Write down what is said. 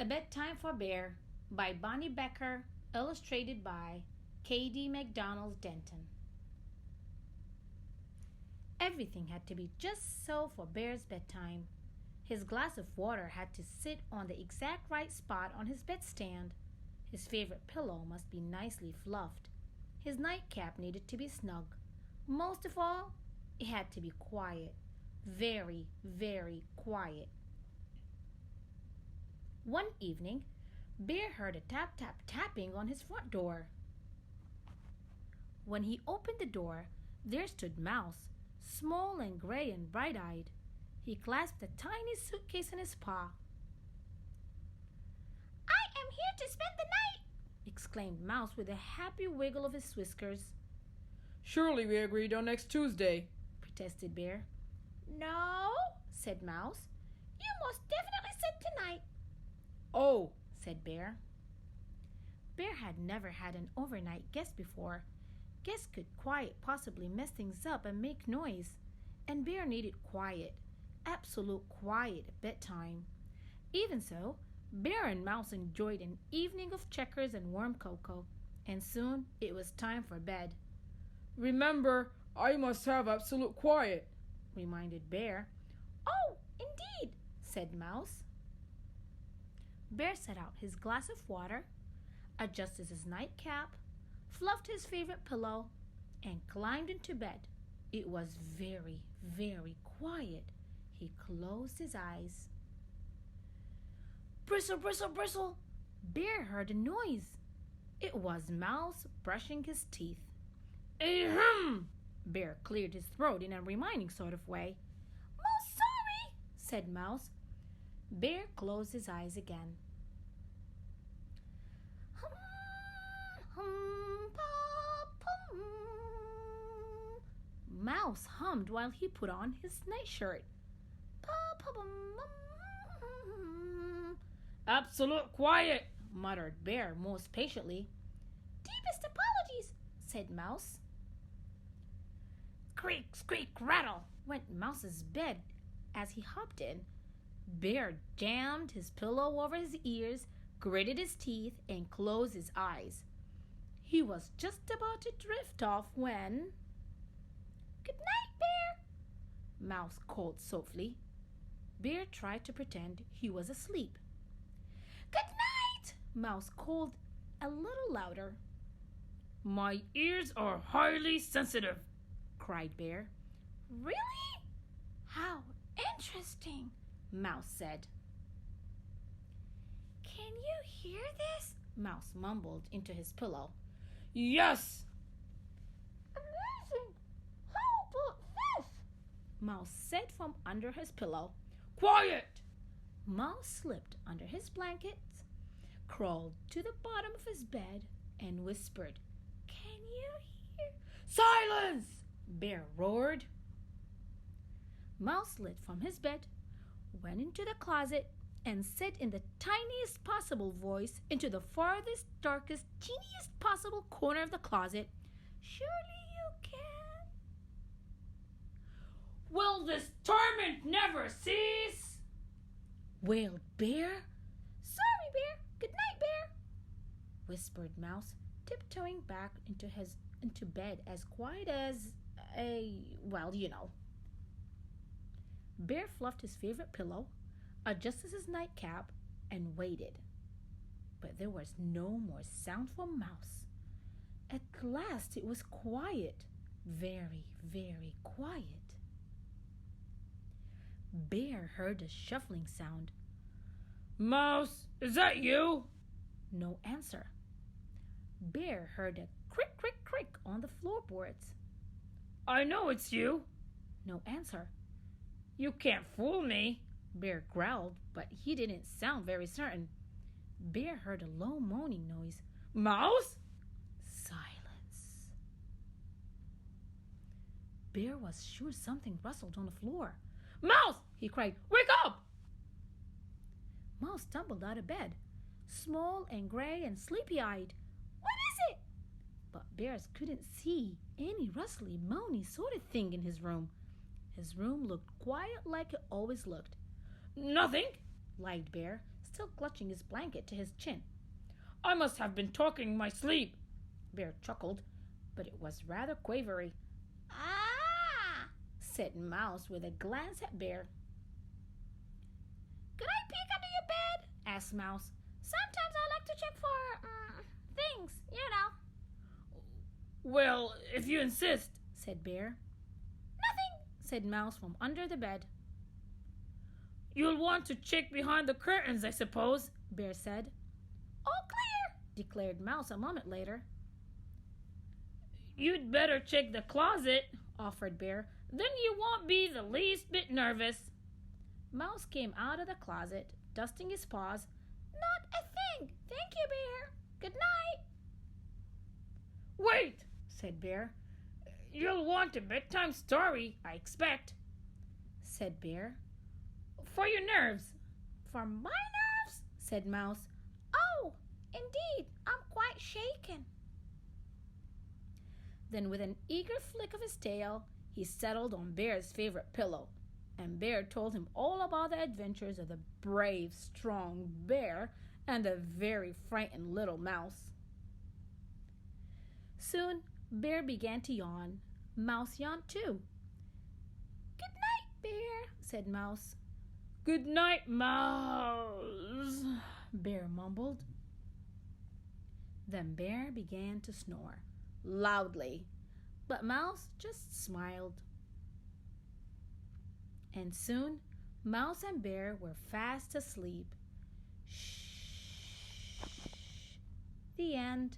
A Bedtime for Bear by Bonnie Becker, illustrated by K.D. McDonald Denton. Everything had to be just so for Bear's bedtime. His glass of water had to sit on the exact right spot on his bedstand. His favorite pillow must be nicely fluffed. His nightcap needed to be snug. Most of all, it had to be quiet. Very, very quiet. One evening, Bear heard a tap-tap-tapping on his front door. When he opened the door, there stood Mouse, small and gray and bright-eyed. He clasped a tiny suitcase in his paw. "I am here to spend the night!" exclaimed Mouse with a happy wiggle of his whiskers. "Surely we agreed on next Tuesday," protested Bear. "No," said Mouse. "You most definitely said tonight." "Oh," said Bear. Bear had never had an overnight guest before. Guests could possibly mess things up and make noise. And Bear needed quiet, absolute quiet at bedtime. Even so, Bear and Mouse enjoyed an evening of checkers and warm cocoa, and soon it was time for bed. "Remember, I must have absolute quiet," reminded Bear. "Oh, indeed," said Mouse. Bear set out his glass of water, adjusted his nightcap, fluffed his favorite pillow, and climbed into bed. It was very, very quiet. He closed his eyes. Bristle, bristle, bristle! Bear heard a noise. It was Mouse brushing his teeth. Ahem! Bear cleared his throat in a reminding sort of way. "Most sorry," said Mouse. Bear closed his eyes again. Mouse hummed while he put on his nightshirt. "Absolute quiet," muttered Bear most patiently. "Deepest apologies," said Mouse. Creak, squeak, rattle went Mouse's bed as he hopped in. Bear jammed his pillow over his ears, gritted his teeth, and closed his eyes. He was just about to drift off when... "Good night, Bear," Mouse called softly. Bear tried to pretend he was asleep. "Good night," Mouse called a little louder. "My ears are highly sensitive," cried Bear. "Really? How interesting," Mouse said. "Can you hear this?" Mouse mumbled into his pillow. "Yes!" "Amazing! How about this?" Mouse said from under his pillow. "Quiet!" Mouse slipped under his blankets, crawled to the bottom of his bed, and whispered, "Can you hear?" "Silence!" Bear roared. Mouse lit from his bed, went into the closet, and said in the tiniest possible voice into the farthest, darkest, teeniest possible corner of the closet, "Surely you can." "Will this torment never cease?" wailed Bear. "Sorry, Bear. Good night, Bear," whispered Mouse, tiptoeing back into bed as quiet as you know. Bear fluffed his favorite pillow, adjusted his nightcap, and waited. But there was no more sound from Mouse. At last it was quiet, very, very quiet. Bear heard a shuffling sound. "Mouse, is that you?" No answer. Bear heard a crick, crick, crick on the floorboards. "I know it's you." No answer. "You can't fool me." Bear growled, but he didn't sound very certain. Bear heard a low moaning noise. "Mouse?" Silence. Bear was sure something rustled on the floor. "Mouse!" he cried. "Wake up!" Mouse tumbled out of bed, small and gray and sleepy-eyed. "What is it?" But Bear couldn't see any rustly, moany sort of thing in his room. His room looked quiet like it always looked. "Nothing," lied Bear, still clutching his blanket to his chin. I must have been talking in my sleep. Bear chuckled, but it was rather quavery. Ah! said Mouse with a glance at Bear. Could I peek under your bed? Asked Mouse. Sometimes I like to check for, things, you know. Well, if you insist, said Bear. Nothing, said Mouse from under the bed. You'll want to check behind the curtains, I suppose, Bear said. All clear, declared Mouse a moment later. You'd better check the closet, offered Bear. Then you won't be the least bit nervous. Mouse came out of the closet, dusting his paws. Not a thing, thank you, Bear. Good night. Wait, said Bear. You'll want a bedtime story, I expect, said Bear. For your nerves. For my nerves? Said Mouse. Oh, indeed, I'm quite shaken. Then with an eager flick of his tail, he settled on Bear's favorite pillow, and Bear told him all about the adventures of the brave, strong bear and the very frightened little mouse. Soon, Bear began to yawn. Mouse yawned too. Good night, Bear, said Mouse. Good night, Mouse, Bear mumbled. Then Bear began to snore, loudly, but Mouse just smiled. And soon, Mouse and Bear were fast asleep. Shh. The end.